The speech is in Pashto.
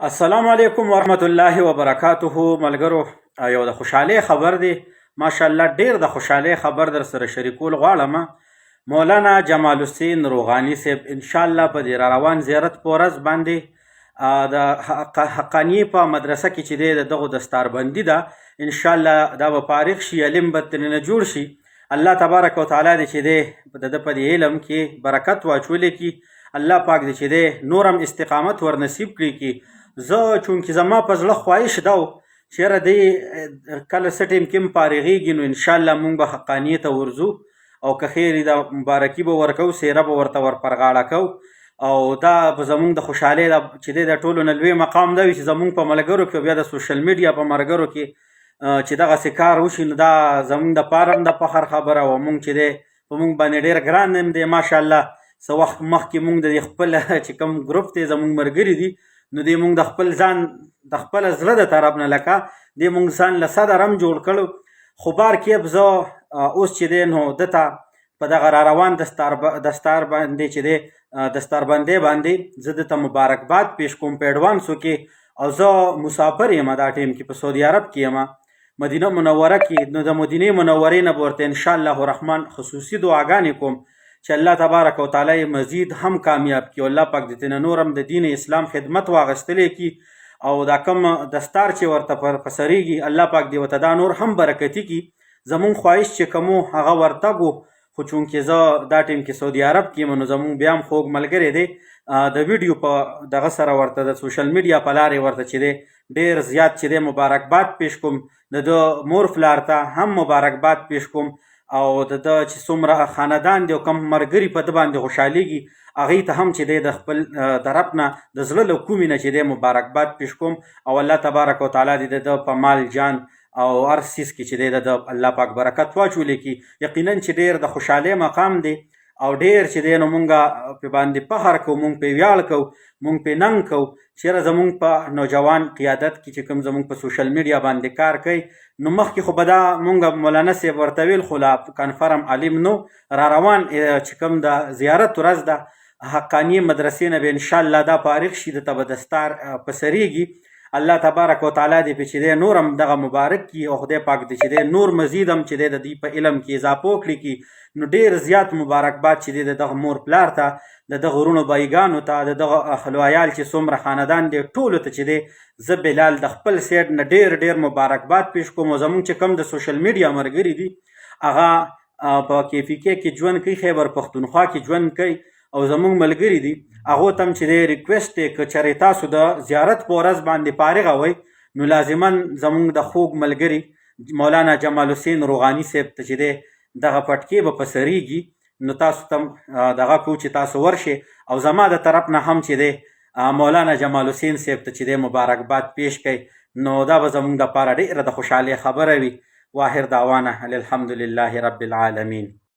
السلام علیکم ورحمت الله وبرکاته. ملګرو، یو د خوشحالۍ خبر دی. ماشاءالله ډیر د خوشحالۍ خبر در سره شریکول غواړم. مولانا جمال الدین روغانی صاحب ان شاء الله په دې را روان زیارت په ورځ باندې د حقانیې په مدرسه کې چې دی دغه دستاربندي ده، ان شاء الله دا به فارغ شي، علم به ترنه جوړ شي. الله تبارک وتعالی دې چې دی د ده په دې علم کې برکت واچولی کي. الله پاک دې چې دی نورم استقامت ور نصیب کړي کي. زه چونکې زما په زړه خواهش ده چې یاره دی کله څه ټیم کې هم فارغېږي نو انشاءالله مونږ به حقانیې ته ورځو او که خیر د مبارکي به ورکوو، سیره به ورته ور پر غاړه کوو او دا به زمونږ د خوشحالۍ چې دی د ټولو نه لوی مقام دا وي چې زمونږ په ملګرو کې او بیا د سوشل میډیا په ملګرو کې چې دغسې کار وشي نو دا زمونږ دپاره هم د فخر خبره او مونږ چې دی په مونږ باندې ډېر ګران هم دی. ماشاءالله څه وخت مخکې مونږ د خپل چې کوم ګروپ دی زمونږ ملګري دي نو دی مونږ د خپل ځان د خپل زړه د طرف نه لکه دی مونږ ځان له صدر هم جوړ کړو. خو بار کیب زه اوس چې دی نو دته په دغه را روان دستار باندې چې دی دستاربندۍ باندې زه دته مبارکباد پیش کوم په اډوانسو کې. او زه مسافر یم دا ټیم کې په سعودي عرب کې یم مدینه منوره کې. نو د مدینې منورې نه به ورته انشاءالله الرحمن خصوصي دعاګانې کوم چې الله تبارک وتعالی مزید هم کامیاب کړي. الله پاک دې ترنه نور هم د دین اسلام خدمت واغستلی کي او دا کم دستار چې ورته په سریږي الله پاک دې ورته دا نور هم برکتي کي. زمونږ خواهش چې کوم هغه ورتګو، خو چونکې زه دا ټیم کې سعودي عرب کې یم نو زمونږ بیا هم خوږ ملګری دی د ویډیو په دغه سره ورته د سوشل میډیا په لارې ورته چې دی ډېر زیات چې دی مبارکباد پیش کوم. د ده مور پلار ته هم مبارکباد پیش کوم او د ده چې څومره خاندان دی او کوم ملګري په ده باندې خوشحالېږي هغوی ته هم چې دی د خپل طرف نه د زړه له کومې نه چې دی مبارکباد پیش کوم. او الله تبارک وتعالی دې د ده په مال جان او هر څیز کې چې دی د ده الله پاک برکت واچولی کي. یقینا چې ډېر د خوشحالۍ مقام دی او ډېر چې دی نو مونږ په باندې فخر کوو، مونږ پې ویاړ کوو، مونږ پې ننګ کوو چې یاره زمونږ په نوجوان قیادت کې چې کوم زمونږ په سوشل میډیا باندې کار کوي. نو مخکې خو به دا مونږ مولانا صاحب ورته ویل خو لا کنفرم علم نو را روان چې کوم د زیارت ورځ ده حقانیې مدرسې نه به انشاءالله دا فارغ شي، دته به دستار په سریږي. الله تبارک وتعالی دې په چې دی نور هم دغه مبارک کي او خدای پاک دې چې دی نور مزید هم چې دی د دوی په علم کې اضافه وکړي کي. نو ډېر زیات مبارکباد چې دی د دغه مور پلار ته، د دغه ورونو بایګانو ته، د دغه اهل و عیال چې څومره خاندان دی ټولو ته چې دی زه بلال د خپل سایډ نه ډېر ډېر مبارکباد پیش کوم. او زمونږ چې کوم د سوشل میډیا ملګري دي هغه په KPK کې ژوند کوي، خیبر پښتونخوا کې ژوند کوي او زمونږ ملګري دي هغو ته هم چې دی ریکویسټ دی که چېرې تاسو د زیارت په ورځ باندې فارغه وئ نو لازما زمونږ د خوږ ملګري مولانا جمال الدین روغانی صاحب ته چې دی دغه پټکې به په سریږي نو تاسو ته دغه کوو چې تاسو ورشئ او زما د طرف نه هم چې دی مولانا جمال الدین صاحب ته چې دی مبارکباد پیش کړئ نو دا به زمونږ دپاره ډېره د خوشحالۍ خبره وي. واخر دعوانا الحمدلله رب العالمین.